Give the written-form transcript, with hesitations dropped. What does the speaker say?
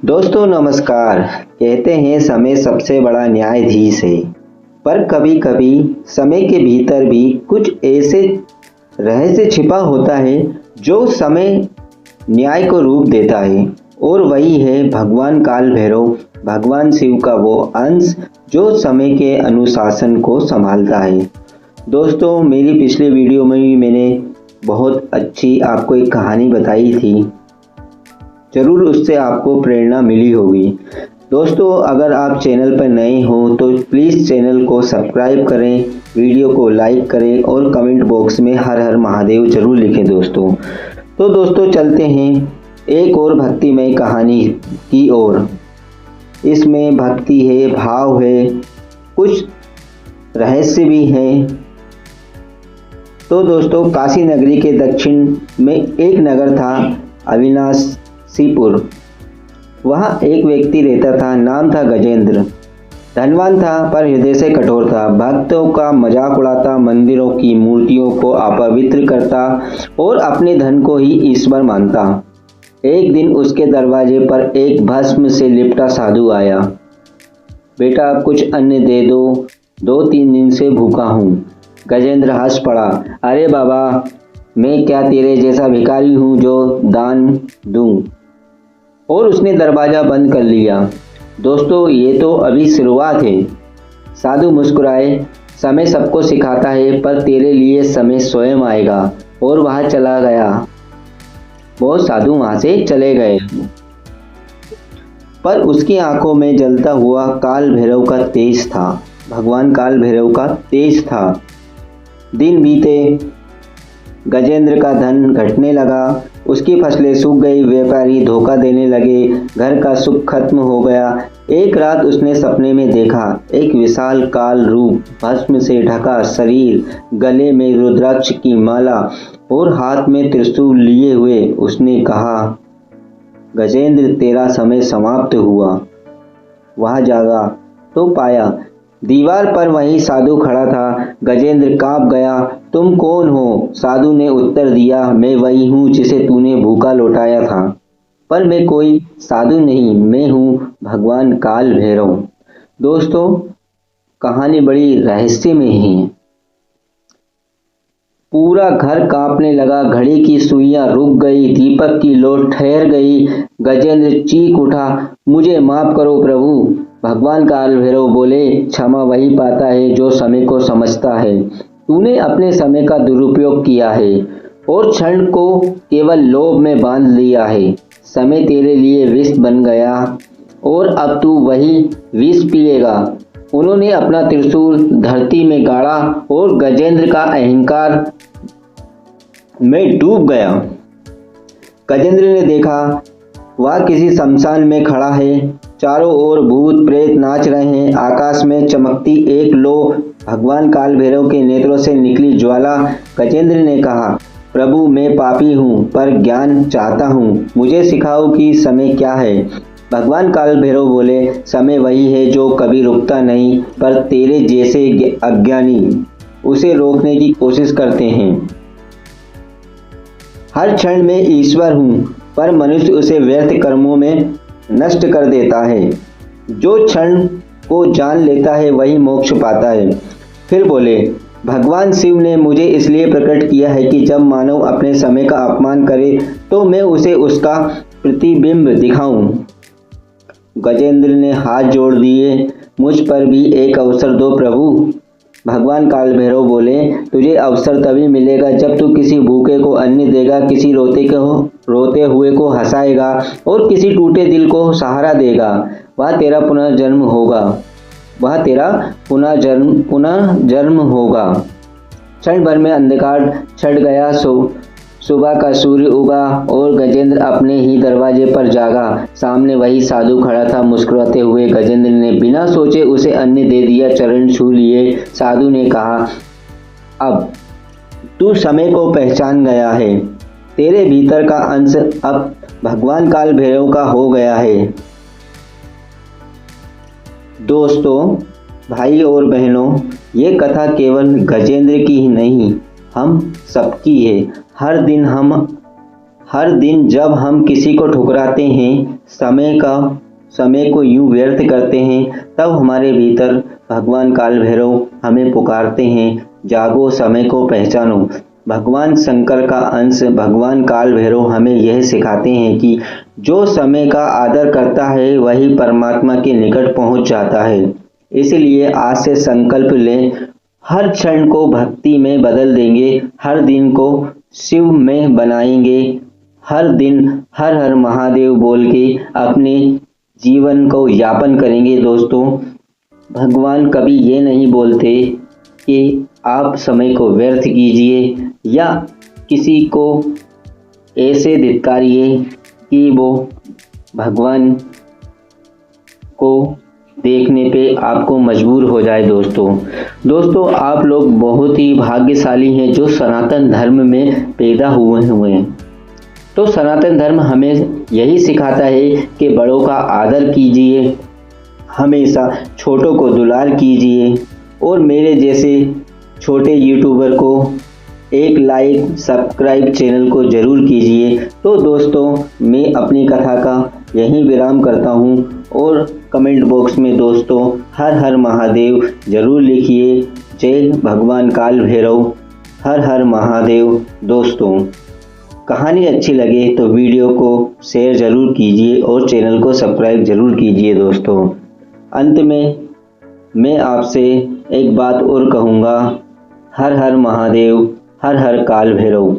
दोस्तों नमस्कार। कहते हैं समय सबसे बड़ा न्यायाधीश है, पर कभी कभी समय के भीतर भी कुछ ऐसे रहस्य छिपा होता है जो समय न्याय को रूप देता है। और वही है भगवान काल भैरव, भगवान शिव का वो अंश जो समय के अनुशासन को संभालता है। दोस्तों मेरी पिछले वीडियो में भी मैंने बहुत अच्छी आपको एक कहानी बताई थी, ज़रूर उससे आपको प्रेरणा मिली होगी। दोस्तों अगर आप चैनल पर नए हो तो प्लीज़ चैनल को सब्सक्राइब करें, वीडियो को लाइक करें और कमेंट बॉक्स में हर हर महादेव ज़रूर लिखें। दोस्तों चलते हैं एक और भक्तिमय कहानी की ओर। इसमें भक्ति है, भाव है, कुछ रहस्य भी है। तो दोस्तों काशी नगरी के दक्षिण में एक नगर था अविनाशीपुर। वहाँ एक व्यक्ति रहता था, नाम था गजेंद्र। धनवान था पर हृदय से कठोर था। भक्तों का मजाक उड़ाता, मंदिरों की मूर्तियों को अपवित्र करता और अपने धन को ही ईश्वर मानता। एक दिन उसके दरवाजे पर एक भस्म से लिपटा साधु आया। बेटा कुछ अन्न दे दो, 2-3 दिन से भूखा हूँ। गजेंद्र हंस पड़ा। अरे बाबा, मैं क्या तेरे जैसा भिखारी हूँ जो दान दूं? और उसने दरवाज़ा बंद कर लिया। दोस्तों ये तो अभी शुरुआत है। साधु मुस्कुराए। समय सबको सिखाता है पर तेरे लिए समय स्वयं आएगा। और वहाँ चला गया। वो साधु वहाँ से चले गए, पर उसकी आंखों में जलता हुआ काल भैरव का तेज था। भगवान काल भैरव का तेज था। दिन बीते, गजेंद्र का धन घटने लगा, उसकी फसलें सूख गई, व्यापारी धोखा देने लगे, घर का सुख खत्म हो गया। एक रात उसने सपने में देखा एक विशाल काल रूप, भस्म से ढका शरीर, गले में रुद्राक्ष की माला और हाथ में त्रिशूल लिए हुए। उसने कहा, गजेंद्र तेरा समय समाप्त हुआ। वह जागा तो पाया दीवार पर वही साधु खड़ा था। गजेंद्र कांप गया। तुम कौन हो? साधु ने उत्तर दिया, मैं वही हूँ जिसे तूने भूखा लौटाया था। पर मैं कोई साधु नहीं, मैं हूँ भगवान काल भैरव। दोस्तों कहानी बड़ी रहस्यमय है। पूरा घर कांपने लगा। घड़ी की सुइयां रुक गई, दीपक की लौ ठहर गई। गजेंद्र चीख उठा, मुझे माफ करो प्रभु। भगवान काल भैरव बोले, क्षमा वही पाता है जो समय को समझता है। तूने अपने समय का दुरुपयोग किया है और क्षण को केवल लोभ में बांध लिया है। समय तेरे लिए विष बन गया और अब तू वही विष पिएगा। उन्होंने अपना त्रिशूल धरती में गाड़ा और गजेंद्र का अहंकार में डूब गया। गजेंद्र ने देखा वह किसी शमशान में खड़ा है। चारों ओर भूत प्रेत नाच रहे हैं। आकाश में चमकती एक लो भगवान काल भैरव के नेत्रों से निकली ज्वाला। गजेंद्र ने कहा, प्रभु मैं पापी हूँ पर ज्ञान चाहता हूँ, मुझे सिखाओ कि समय क्या है। भगवान काल भैरव बोले, समय वही है जो कभी रुकता नहीं, पर तेरे जैसे अज्ञानी उसे रोकने की कोशिश करते हैं। हर क्षण में ईश्वर हूँ, पर मनुष्य उसे व्यर्थ कर्मों में नष्ट कर देता है। जो क्षण को जान लेता है वही मोक्ष पाता है। फिर बोले, भगवान शिव ने मुझे इसलिए प्रकट किया है कि जब मानव अपने समय का अपमान करे तो मैं उसे उसका प्रतिबिंब दिखाऊं। गजेंद्र ने हाथ जोड़ दिए, मुझ पर भी एक अवसर दो प्रभु। भगवान काल भैरव बोले, तुझे अवसर तभी मिलेगा जब तू किसी भूखे को अन्न देगा, किसी रोते हुए को हंसाएगा और किसी टूटे दिल को सहारा देगा। वह तेरा पुनर्जन्म होगा। क्षण भर में अंधकार छट गया। सुबह का सूर्य उगा और गजेंद्र अपने ही दरवाजे पर जागा। सामने वही साधु खड़ा था मुस्कुराते हुए। गजेंद्र ने बिना सोचे उसे अन्न दे दिया, चरण छू लिए। साधु ने कहा, अब तू समय को पहचान गया है, तेरे भीतर का अंश अब भगवान काल भैरव का हो गया है। दोस्तों भाई और बहनों, ये कथा केवल गजेंद्र की ही नहीं, हम सबकी है। हर दिन हम हर दिन जब हम किसी को ठुकराते हैं, समय को यूं व्यर्थ करते हैं, तब हमारे भीतर भगवान काल भैरव हमें पुकारते हैं, जागो, समय को पहचानो। भगवान शंकर का अंश भगवान काल भैरव हमें यह सिखाते हैं कि जो समय का आदर करता है वही परमात्मा के निकट पहुंच जाता है। इसलिए आज से संकल्प लें, हर क्षण को भक्ति में बदल देंगे, हर दिन को शिव में बनाएंगे, हर दिन हर हर महादेव बोल के अपने जीवन को यापन करेंगे। दोस्तों, भगवान कभी ये नहीं बोलते कि आप समय को व्यर्थ कीजिए या किसी को ऐसे धिक्कारिए कि वो भगवान को देखने पे आपको मजबूर हो जाए। दोस्तों आप लोग बहुत ही भाग्यशाली हैं जो सनातन धर्म में पैदा हुए हैं। तो सनातन धर्म हमें यही सिखाता है कि बड़ों का आदर कीजिए, हमेशा छोटों को दुलार कीजिए और मेरे जैसे छोटे यूट्यूबर को एक लाइक सब्सक्राइब चैनल को ज़रूर कीजिए। तो दोस्तों, मैं अपनी कथा का यहीं विराम करता हूँ और कमेंट बॉक्स में दोस्तों हर हर महादेव ज़रूर लिखिए। जय भगवान काल भैरव, हर हर महादेव। दोस्तों, कहानी अच्छी लगे तो वीडियो को शेयर ज़रूर कीजिए और चैनल को सब्सक्राइब ज़रूर कीजिए। दोस्तों, अंत में मैं आपसे एक बात और कहूँगा, हर हर महादेव, हर हर काल भैरव।